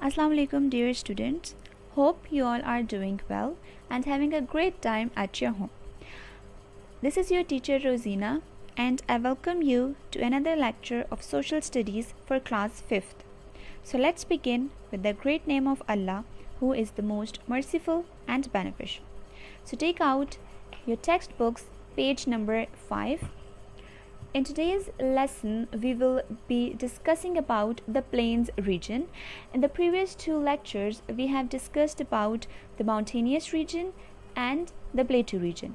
Assalamu alaikum dear students. Hope you all are doing well and having a great time at your home. This is your teacher Rosina and I welcome you to another lecture of Social Studies for class 5th. So let's begin with the great name of Allah, who is the most merciful and beneficial. So take out your textbooks, page number 5. In today's lesson, we will be discussing about the plains region. In the previous two lectures, we have discussed about the mountainous region and the plateau region.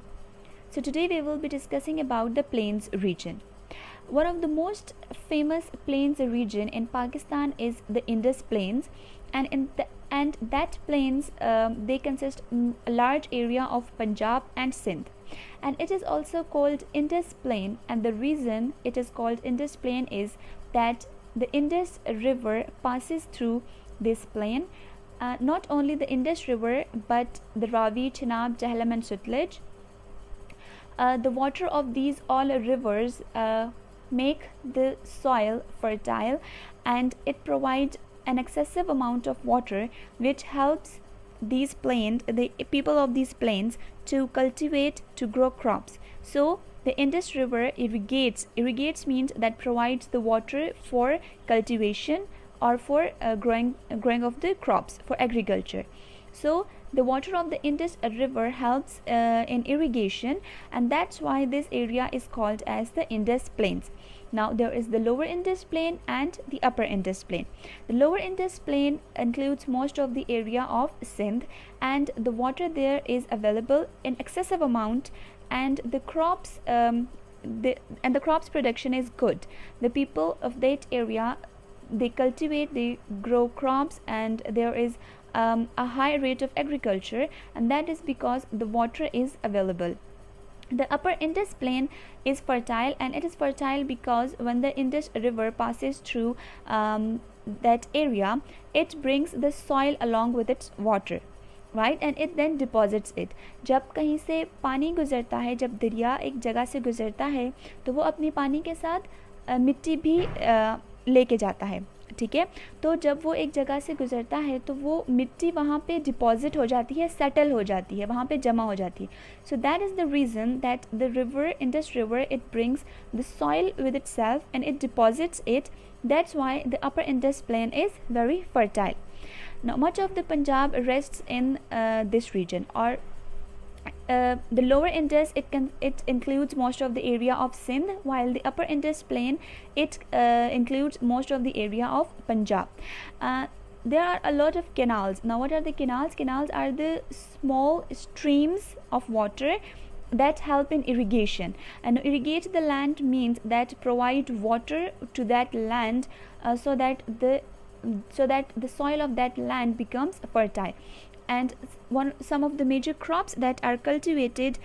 So today we will be discussing about the plains region. One of the most famous plains region in Pakistan is the Indus Plains, and that plains they consist a large area of Punjab and Sindh. And it is also called Indus Plain, and the reason it is called Indus Plain is that the Indus River passes through this plain. Not only the Indus River but the Ravi, Chenab, Jhelum and Sutlej. The water of these all rivers make the soil fertile, and it provides an excessive amount of water which helps these plains, the people of these plains, to cultivate, to grow crops. So the Indus River irrigates means that provides the water for cultivation or for growing of the crops for agriculture. So the water of the Indus River helps in irrigation, and that's why this area is called as the Indus Plains. Now there is the lower Indus Plain and the upper Indus Plain. The lower Indus Plain includes most of the area of Sindh, and the water there is available in excessive amount, and the crops the crops production is good. The people of that area, they cultivate, they grow crops, and there is a high rate of agriculture, and that is because the water is available. The upper Indus Plain is fertile, and it is fertile because when the Indus River passes through that area, it brings the soil along with its water, right, and it then deposits it. जब कहीं से पानी गुजरता है, जब दरिया एक जगह से गुजरता है, तो वो अपने पानी के साथ मिट्टी भी लेके जाता है, ठीक है. तो जब वो एक जगह से गुजरता है तो वो मिट्टी वहाँ पे डिपॉजिट हो जाती है, सेटल हो जाती है, वहाँ पे जमा हो जाती है. So that is the reason that the river, Indus river, it brings the soil with itself and it deposits it. That's why the upper Indus plain is very fertile. Now much of the Punjab rests in this region, or the lower Indus, it includes most of the area of Sindh, while the upper Indus Plain, it includes most of the area of Punjab. There are a lot of canals. Now what are the canals? Canals are the small streams of water that help in irrigation, and irrigate the land means that provide water to that land so that the soil of that land becomes fertile. And some of the major crops that are cultivated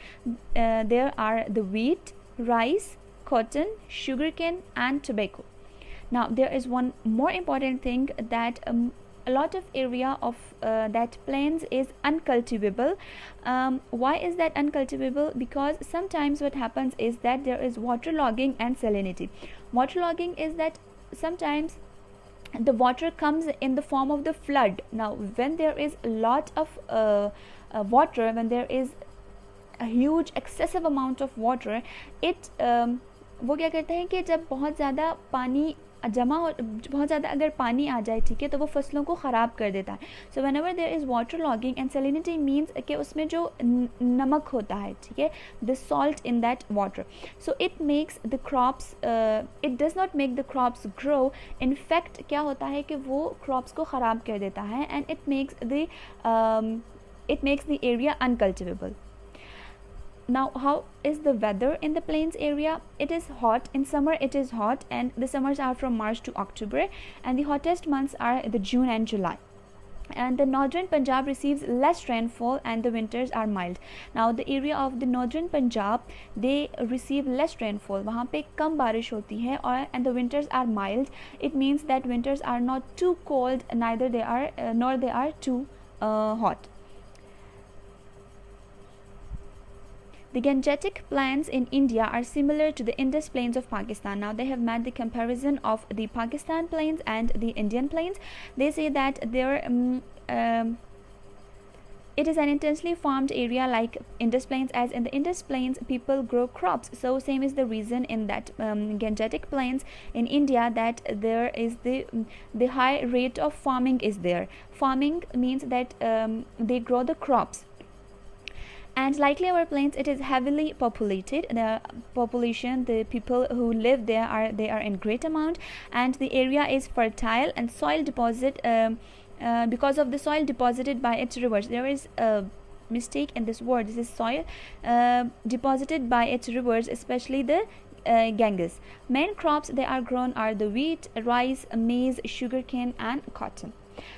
there are the wheat, rice, cotton, sugarcane and tobacco. Now there is one more important thing, that a lot of area of that plains is uncultivable. Why is that uncultivable? Because sometimes what happens is that there is waterlogging and salinity. Waterlogging is that sometimes the water comes in the form of the flood. Now when there is a lot of water, when there is a huge excessive amount of water, it वो क्या करता है कि जब बहुत ज़्यादा पानी जमा हो, बहुत ज़्यादा अगर पानी आ जाए, ठीक है, तो वो फसलों को ख़राब कर देता है. So whenever there is waterlogging and salinity means कि उसमें जो नमक होता है, ठीक है, the salt in that water, so it makes the crops, it does not make the crops grow. In fact क्या होता है कि वो क्रॉप्स को ख़राब कर देता है, and it makes the area uncultivable. Now how is the weather in the plains area? It is hot. In summer it is hot, and the summers are from March to October, and the hottest months are the June and July. And the northern Punjab receives less rainfall, and the winters are mild. Now the area of the northern Punjab, they receive less rainfall. वहाँ पे कम बारिश होती है, and the winters are mild. It means that winters are not too cold, neither they are nor they are too hot. The Gangetic plains in India are similar to the Indus plains of Pakistan. Now they have made the comparison of the Pakistan plains and the Indian plains. They say that it is an intensely farmed area like Indus plains, as in the Indus plains people grow crops. So same is the reason in that Gangetic plains in India, that there is the high rate of farming is there. Farming means that they grow the crops. And likely our plains, it is heavily populated. The population, the people who live there are in great amount, and the area is fertile, and soil deposit because of the soil deposited by its rivers. There is a mistake in this word. This is soil deposited by its rivers, especially the Ganges. Main crops they are grown are the wheat, rice, maize, sugarcane and cotton.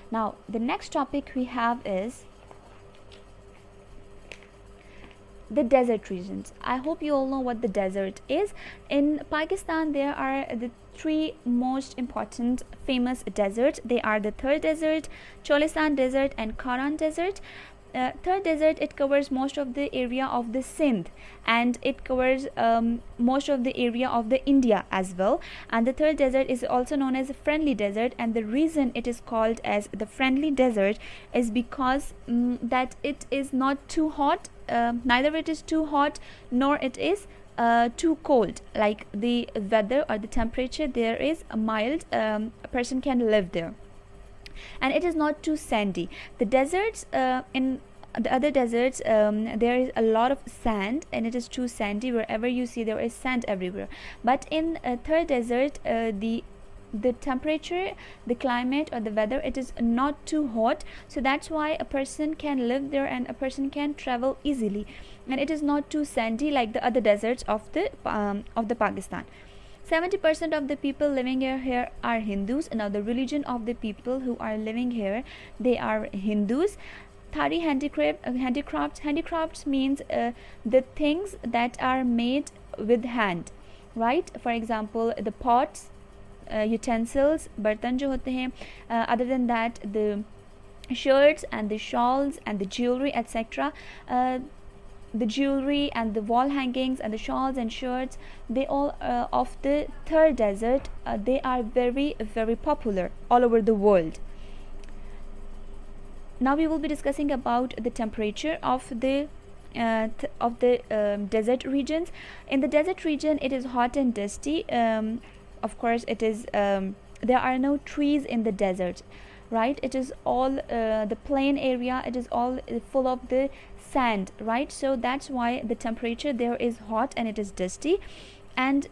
Now the next topic we have is the desert regions. I hope you all know what the desert is. In Pakistan there are the three most important famous deserts. They are the Thar Desert, Cholistan Desert and Karan Desert. Thar Desert, it covers most of the area of the Sindh, and it covers most of the area of the India as well. And the Thar Desert is also known as a friendly desert, and the reason it is called as the friendly desert is because that it is not too hot, neither it is too hot nor it is too cold. Like the weather or the temperature there is mild, a person can live there, and it is not too sandy. The deserts in the other deserts, there is a lot of sand, and it is too sandy. Wherever you see, there is sand everywhere. But in Thar Desert, the temperature, the climate or the weather, it is not too hot, so that's why a person can live there and a person can travel easily, and it is not too sandy like the other deserts of the Pakistan. 70% of the people living here are Hindus. Now the religion of the people who are living here, they are Hindus. Thari handicrafts means the things that are made with hand, right? For example, the pots, utensils, bartan jo hote hain. Other than that, the shirts and the shawls and the jewelry, etc. The jewelry and the wall hangings and the shawls and shirts, they all of the Thar Desert, they are very very popular all over the world. Now we will be discussing about the temperature of the desert regions. In the desert region, it is hot and dusty. Of course, it is there are no trees in the desert, right? It is all the plain area. It is all full of the sand, right? So that's why the temperature there is hot and it is dusty, and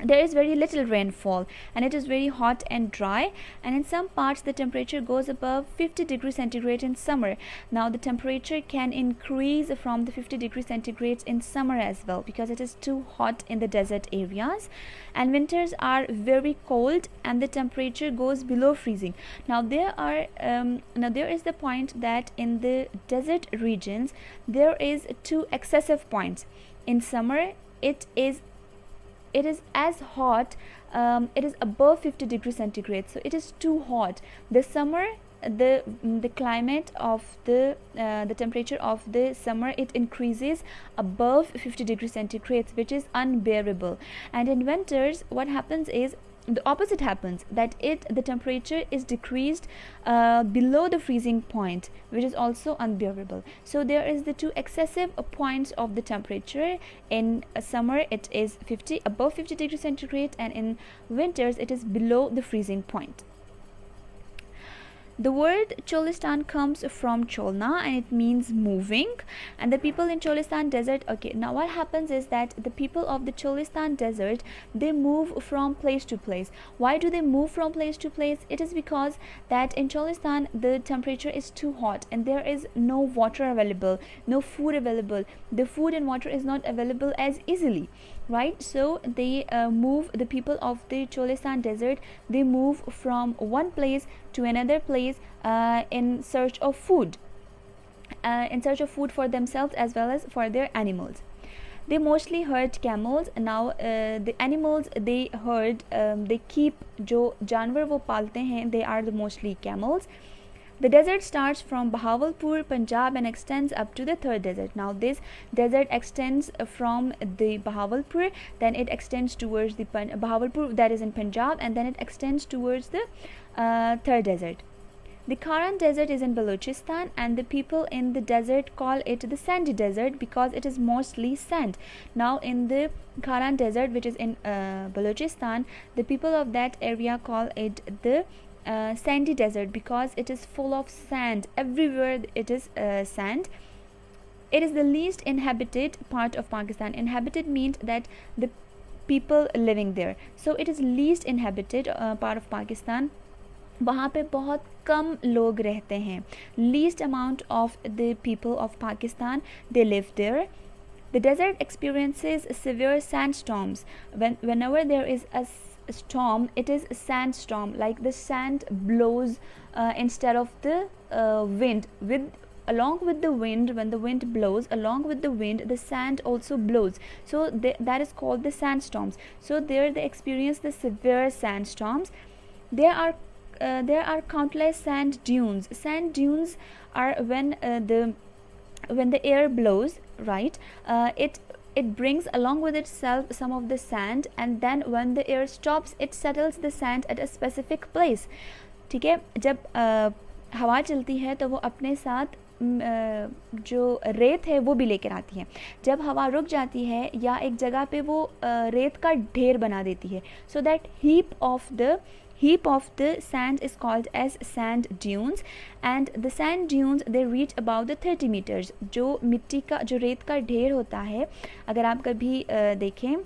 there is very little rainfall, and it is very hot and dry, and in some parts the temperature goes above 50 degrees centigrade in summer. Now the temperature can increase from the 50 degrees centigrade in summer as well, because it is too hot in the desert areas, and winters are very cold and the temperature goes below freezing. Now there is the point that in the desert regions there is two excessive points. In summer it is as hot, it is above 50 degrees centigrade, so it is too hot. The summer, the climate of the temperature of the summer, it increases above 50 degrees centigrade, which is unbearable. And in winters what happens is the opposite happens, that the temperature is decreased below the freezing point, which is also unbearable. So there is the two excessive points of the temperature. In summer it is above 50 degrees centigrade, and in winters it is below the freezing point. The word Cholistan comes from Cholna, and it means moving, and the people in Cholistan desert, okay, now what happens is that the people of the Cholistan desert, they move from place to place. Why do they move from place to place? It is because that in Cholistan the temperature is too hot and there is no water available, no food available. The food and water is not available as easily, right? So they the people of the Cholistan desert, they move from one place to another place in search of food for themselves as well as for their animals. They mostly herd camels. Now the animals they herd, they keep, जो जानवर वो पालते हैं, they are the mostly camels. The desert starts from Bahawalpur, Punjab and extends up to the third desert. Now this desert extends from the Bahawalpur, then it extends towards the Bahawalpur, that is in Punjab, and then it extends towards the third desert. The Kharan desert is in Balochistan, and the people in the desert call it the sandy desert because it is mostly sand. Now in the Kharan desert, which is in Balochistan, the people of that area call it the sandy desert because it is full of sand. Everywhere it is sand. It is the least inhabited part of Pakistan. Inhabited means that the people living there. So it is least inhabited part of Pakistan. वहाँ पे बहुत कम लोग रहते हैं. Least amount of the people of Pakistan, they live there. The desert experiences severe sandstorms. Whenever there is a storm, it is a sandstorm, like the sand blows instead of the wind. Along with the wind, when the wind blows, along with the wind, the sand also blows. So that is called the sandstorms. So there they experience the severe sandstorms. There are countless sand dunes. Sand dunes are when the air blows, right? It brings along with itself some of the sand, and then when the air stops, it settles the sand at a specific place. ठीक है, जब हवा चलती है तो वो अपने साथ जो रेत है वो भी लेकर आती है. जब हवा रुक जाती है या एक जगह पे वो रेत का ढेर बना देती है. So that heap of the sand is called as sand dunes, and the sand dunes they reach about the 30 meters. जो मिट्टी का जो रेत का ढेर होता है, अगर आप कभी देखें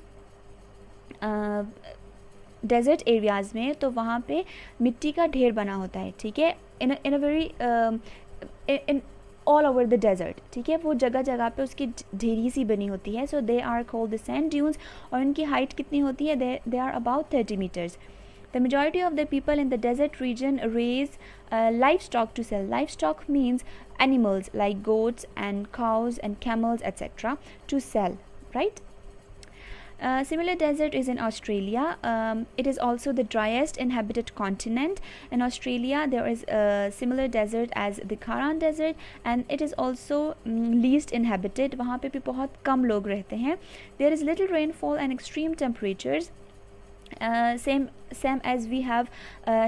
डेजर्ट एरियाज़ में, तो वहाँ पे मिट्टी का ढेर बना होता है. ठीक है, in a very in all over the desert. ठीक है, वो जगह जगह पे उसकी ढेरी सी बनी होती है. So they are called the sand dunes. और उनकी हाइट कितनी होती है? They are about 30 meters. The majority of the people in the desert region raise livestock to sell. Livestock means animals like goats and cows and camels, etc. to sell, right? Similar desert is in Australia. It is also the driest inhabited continent. In Australia, there is a similar desert as the Kharan desert, and it is also least inhabited. वहाँ पे भी बहुत कम लोग रहते हैं. There is little rainfall and extreme temperatures. Same as we have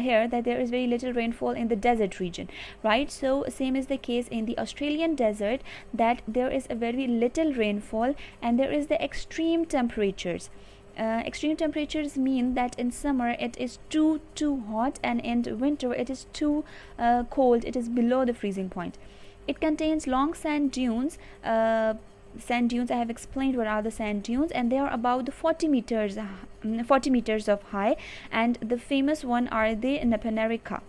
here, that there is very little rainfall in the desert region, right? So same is the case in the Australian desert, that there is a very little rainfall and there is the extreme temperatures. Extreme temperatures mean that in summer it is too hot, and in winter it is too cold. It is below the freezing point. It contains long sand dunes. Sand dunes, I have explained what are the sand dunes, and they are about 40 meters of high, and the famous one are the Napanerica,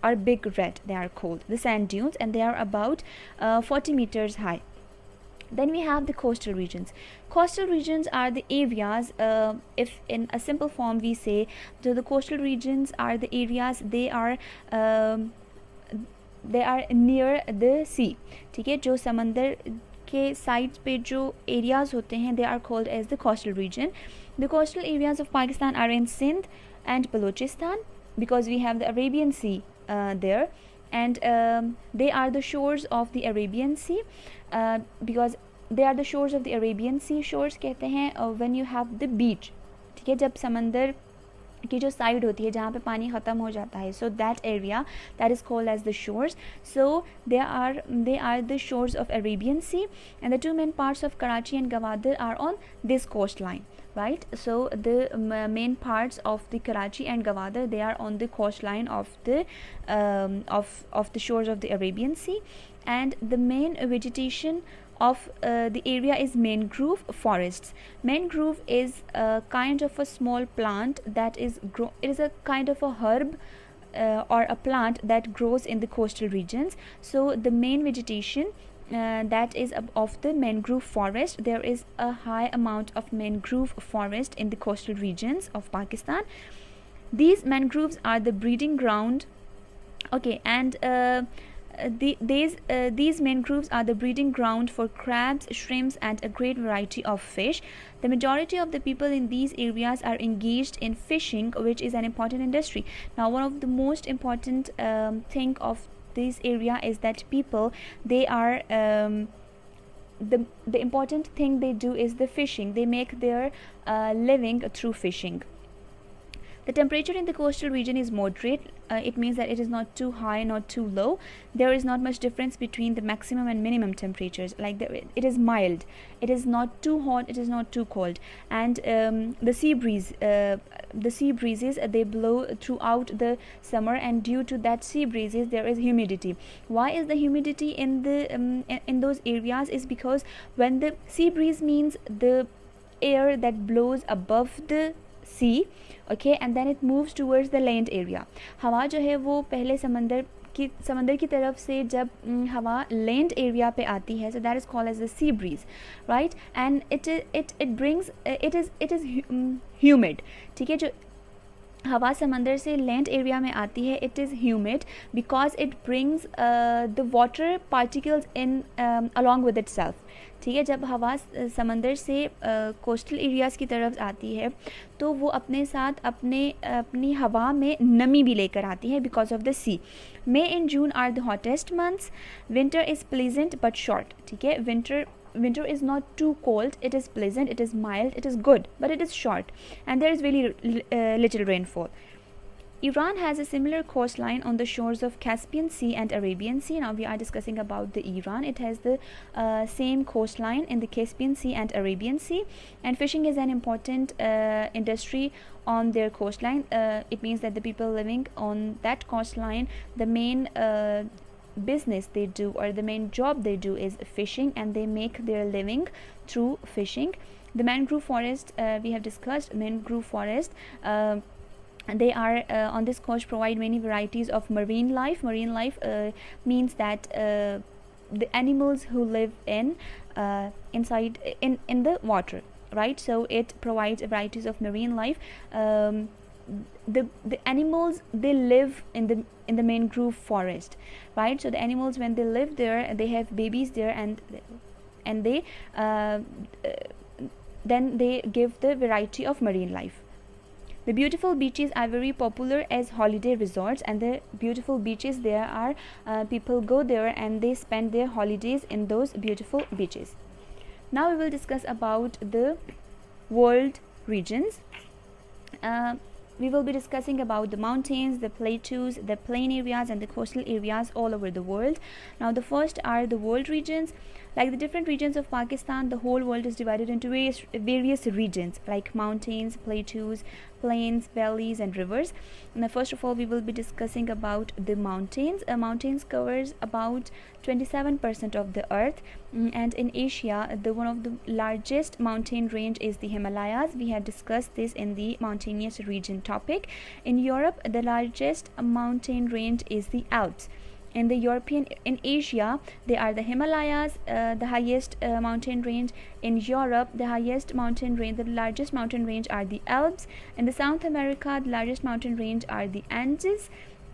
or Big Red, they are called the sand dunes, and they are about 40 meters high. Then we have the coastal regions. Coastal regions are the areas, if in a simple form we say, so the coastal regions are the areas, they are near the sea. ठीक है, जो समंदर के sides पे जो areas होते हैं, they are called as the coastal region. The coastal areas of Pakistan are in Sindh and Balochistan, because we have the Arabian sea there, and they are the shores of the Arabian Sea, because they are the shores of the Arabian Sea. Shores कहते हैं when you have the beach. ठीक है, जब समंदर की जो side होती है जहाँ पे पानी ख़त्म हो जाता है, so that area, that is called as the shores. So they are the shores of Arabian Sea, and the two main parts of Karachi and Gwadar are on this coastline, right? So the main parts of the Karachi and Gwadar, they are on the coastline of the shores of the Arabian Sea, and the main vegetation of the area is mangrove forests. Mangrove is a kind of a small plant that is it is a kind of a herb or a plant that grows in the coastal regions. So the main vegetation that is of the mangrove forest, there is a high amount of mangrove forest in the coastal regions of Pakistan. These mangroves are the breeding ground. Okay, and these mangroves are the breeding ground for crabs, shrimps, and a great variety of fish. The majority of the people in these areas are engaged in fishing, which is an important industry. Now, one of the most important thing of this area is that people, they are the important thing they do is the fishing. They make their living through fishing. The temperature in the coastal region is moderate. It means that it is not too high, not too low. There is not much difference between the maximum and minimum temperatures. Like it is mild. It is not too hot. It is not too cold. And the sea breezes, they blow throughout the summer, and due to that sea breezes, there is humidity. Why is the humidity in the in those areas? Is because when the sea breeze means the air that blows above the sea, okay, and then it moves towards the land area. हवा जो है वो पहले समंदर की तरफ से जब हवा लैंड एरिया पे आती है, so that is called as the sea breeze, right? And it brings it is humid. ठीक है, जो हवा समंदर से लैंड एरिया में आती है, it is humid because it brings the water particles in along with it self. ठीक है, जब हवा समंदर से कोस्टल एरियाज़ की तरफ आती है तो वो अपने साथ अपनी हवा में नमी भी लेकर आती है because of the sea. May and June are the hottest months. Winter is pleasant but short. ठीक है, winter is not too cold, it is pleasant, it is mild, it is good, but it is short, and there is really little rainfall. Iran has a similar coastline on the shores of Caspian Sea and Arabian Sea. Now we are discussing about the Iran. It has the same coastline in the Caspian Sea and Arabian Sea, and fishing is an important industry on their coastline. It means that the people living on that coastline, the main business they do, or the main job they do, is fishing, and they make their living through fishing. The mangrove forest, we have discussed mangrove forest. They are on this coast provide many varieties of marine life. Marine life means that the animals who live inside in the water, right? So it provides varieties of marine life. The animals, they live in the mangrove forest, right? So the animals, when they live there, they have babies there, and they then they give the variety of marine life. The beautiful beaches are very popular as holiday resorts, and the beautiful beaches, there are people go there and they spend their holidays in those beautiful beaches. Now we will discuss about the world regions. We will be discussing about the mountains, the plateaus, the plain areas, and the coastal areas all over the world. Now the first are the world regions. Like the different regions of Pakistan, the whole world is divided into various regions like mountains, plateaus, plains, valleys, and rivers. Now first of all, we will be discussing about the mountains. Mountains covers about 27% of the earth, and in Asia, one of the largest mountain range is the Himalayas. We have discussed this in the mountainous region topic. In Europe, the largest mountain range is the Alps. In Asia, they are the Himalayas, the highest mountain range. In Europe, the highest mountain range, the largest mountain range are the Alps. In the South America, the largest mountain range are the Andes,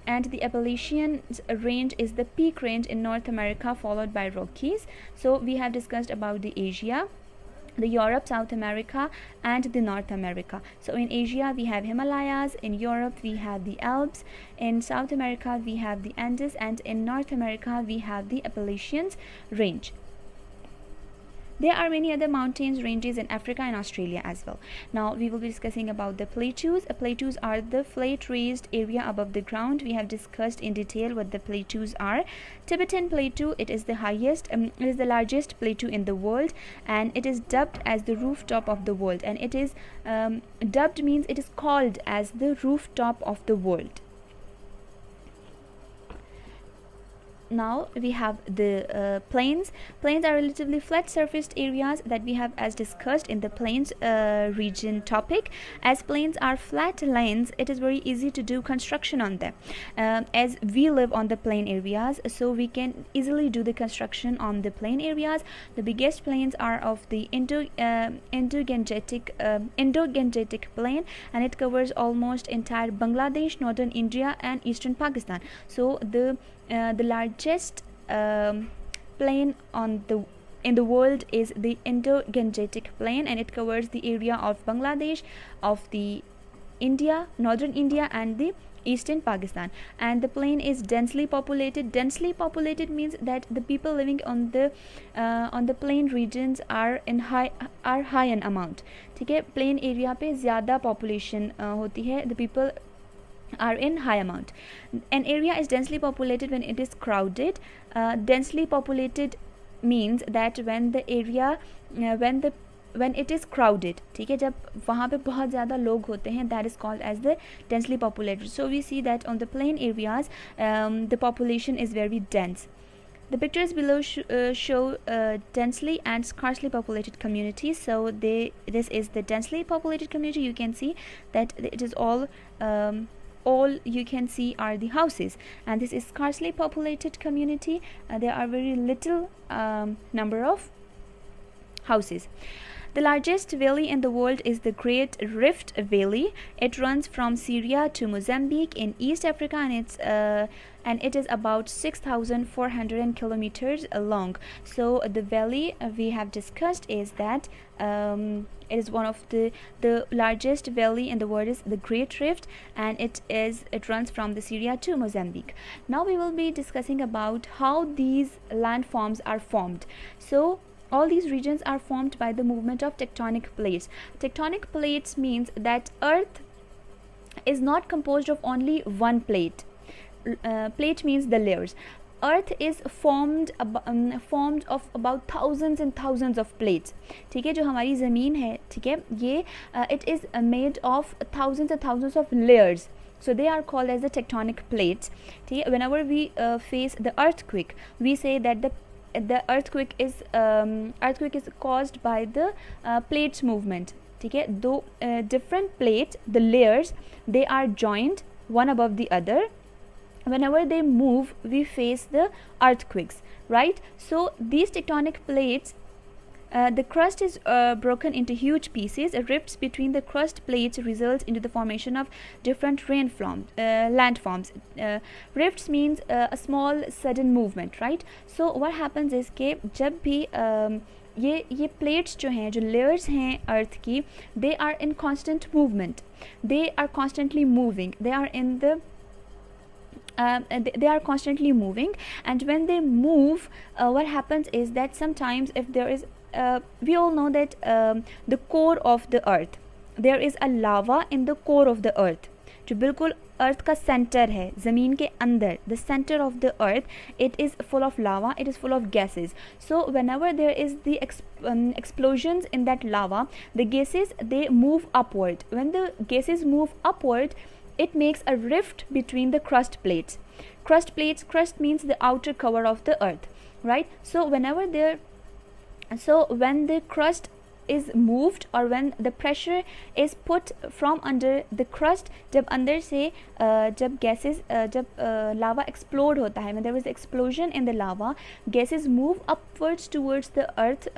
and the Appalachian range is the peak range in North America, followed by Rockies. So we have discussed about the Asia, the Europe, South America, and the North America. So in Asia we have Himalayas, in Europe we have the Alps, in South America we have the Andes, and in North America we have the Appalachians range. There are many other mountains ranges in Africa and Australia as well. Now we will be discussing about the plateaus. Plateaus are the flat raised area above the ground. We have discussed in detail what the plateaus are. Tibetan Plateau, it is the highest, it is the largest plateau in the world, and it is dubbed as the rooftop of the world. And it is dubbed means it is called as the rooftop of the world. Now we have the plains. Plains are relatively flat surfaced areas that we have as discussed in the plains region topic. As plains are flat lands, it is very easy to do construction on them. As we live on the plain areas, so we can easily do the construction on the plain areas. The biggest plains are of the Indo-Gangetic plain, and it covers almost entire Bangladesh, northern India, and eastern Pakistan. So the largest plain in the world is the Indo-Gangetic plain, and it covers the area of Bangladesh, of the India, northern India, and the eastern Pakistan, and the plain is densely populated. Densely populated means that the people living on the plain regions are high in amount. ठीक है, plain area पे ज़्यादा population होती है, the people are in high amount. An area is densely populated when it is crowded. Densely populated means that when the area when it is crowded, ठीक है, जब वहाँ पे बहुत ज़्यादा लोग होते हैं, that is called as the densely populated. So we see that on the plain areas the population is very dense. The pictures below show densely and sparsely populated communities. So this is the densely populated community. You can see that it is all you can see are the houses, and this is sparsely populated community. There are very little number of houses. The largest valley in the world is the Great Rift Valley. It runs from Syria to Mozambique in East Africa, and it is about 6,400 kilometers long. So the valley we have discussed is that it is one of the largest valley in the world is the Great Rift, and it runs from the Syria to Mozambique. Now we will be discussing about how these landforms are formed. So all these regions are formed by the movement of tectonic plates. Tectonic plates means that Earth is not composed of only one plate. Plate means the layers. Earth is formed of about thousands and thousands of plates. ठीक है, जो हमारी ज़मीन है, ठीक है, ये it is made of thousands and thousands of layers. So they are called as the tectonic plates. ठीक है, whenever we face the earthquake, we say that the earthquake is caused by the plates movement. ठीक है, दो different plates, the layers, they are joined one above the other. Whenever they move, we face the earthquakes, right? So these tectonic plates, the crust is broken into huge pieces. Rifts between the crust plates result into the formation of different landforms. Rifts means a small sudden movement, right? So what happens is कि जब भी ये plates जो हैं, जो layers हैं earth की, they are in constant movement. They are constantly moving. They are in the they are constantly moving, and when they move, what happens is that sometimes if there is we all know that the core of the earth, there is a lava in the core of the earth, जो बिल्कुल अर्थ का centre है, ज़मीन के अंदर, the center of the earth, it is full of lava, it is full of gases. So whenever there is the explosions in that lava, the gases, they move upward. When the gases move upward, it makes a rift between the crust plates. Crust means the outer cover of the earth, right? So when the crust is moved, or when the pressure is put from under the crust, जब अंदर से जब gases जब lava explode होता है, when there is explosion in the lava, gases move upwards towards the earth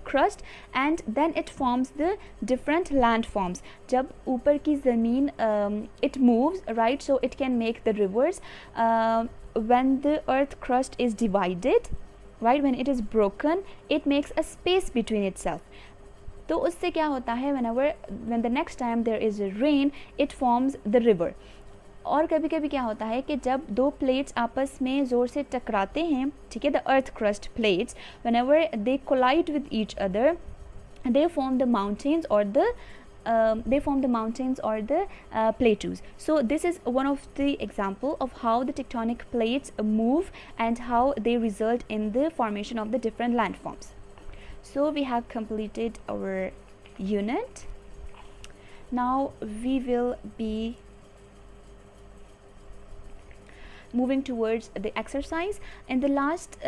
crust, and then it forms the different landforms. जब ऊपर की ज़मीन it moves, right? So it can make the rivers. When the earth crust is divided, right, when it is broken, it makes a space between itself. तो उससे क्या होता है, when the next time there is a rain, it forms the river. और कभी कभी क्या होता है कि जब दो प्लेट्स आपस में ज़ोर से टकराते हैं, ठीक है, the earth crust plates, whenever they collide with each other, they form the mountains or the plateaus. So this is one of the example of how the tectonic plates move and how they result in the formation of the different landforms. So we have completed our unit. Now we will be moving towards the exercise. In the last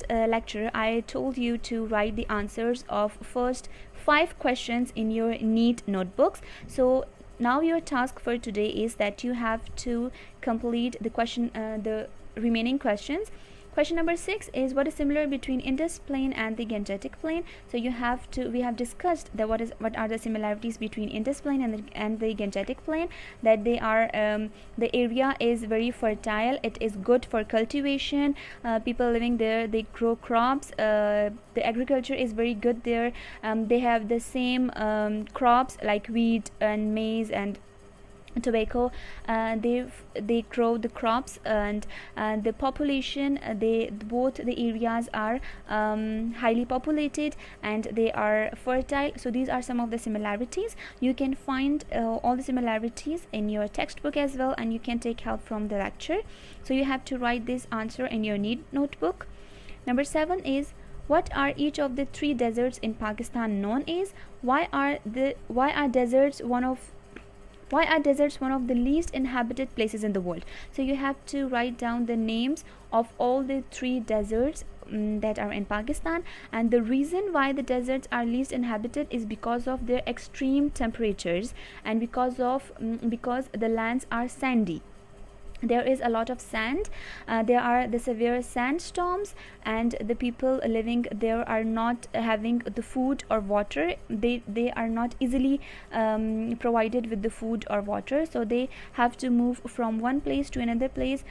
lecture, I told you to write the answers of first 5 questions in your neat notebooks. So now your task for today is that you have to complete the remaining questions. Question number 6 is, what is similar between Indus plain and the Gangetic plain? So we have discussed that what are the similarities between Indus plain and the Gangetic plain, that they are the area is very fertile, it is good for cultivation, people living there, they grow crops, the agriculture is very good there, they have the same crops like wheat and maize and tobacco. They grow the crops, and the population, they both the areas are highly populated and they are fertile. So these are some of the similarities. You can find all the similarities in your textbook as well, and you can take help from the lecture. So you have to write this answer in your need notebook. Number 7 is, what are each of the three deserts in Pakistan known as? Why are deserts one of the least inhabited places in the world? So you have to write down the names of all the three deserts that are in Pakistan, and the reason why the deserts are least inhabited is because of their extreme temperatures, and because the lands are sandy. There is a lot of sand. There are the severe sandstorms, and the people living there are not having the food or water. They are not easily provided with the food or water, so they have to move from one place to another place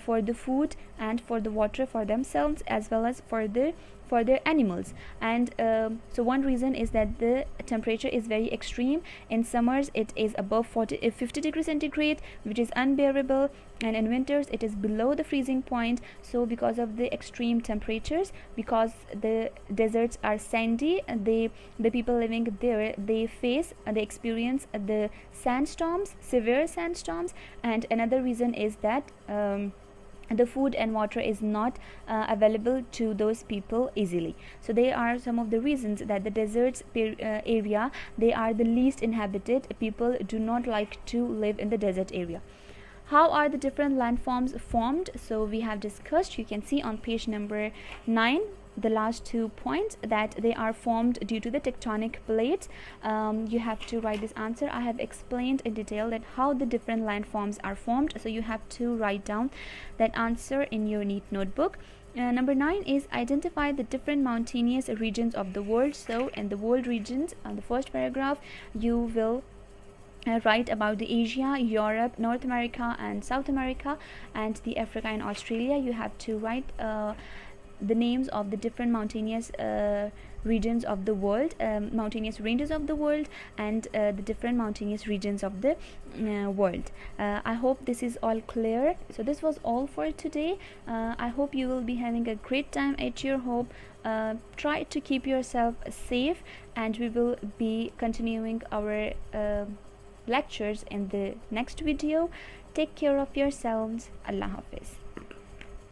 for the food and for the water for themselves as well as for their animals. And so one reason is that the temperature is very extreme. In summers it is above 50 degrees centigrade, which is unbearable, and in winters it is below the freezing point. So because of the extreme temperatures, because the deserts are sandy, the people living there, they experience the sandstorms, severe sandstorms. And another reason is that the food and water is not available to those people easily. So they are some of the reasons that the deserts area, they are the least inhabited. People do not like to live in the desert area. How are the different landforms formed? So we have discussed, you can see on page number 9, the last 2 points, that they are formed due to the tectonic plates. You have to write this answer. I have explained in detail that how the different landforms are formed, so you have to write down that answer in your neat notebook. Number 9 is, identify the different mountainous regions of the world. So in the world regions, on the first paragraph, you will write about the Asia, Europe, North America and South America, and the Africa and Australia. You have to write the names of the different mountainous regions of the world, mountainous ranges of the world, and the different mountainous regions of the world. I hope this is all clear. So this was all for today. I hope you will be having a great time at your home. Try to keep yourself safe, and we will be continuing our lectures in the next video. Take care of yourselves. Allah Hafiz.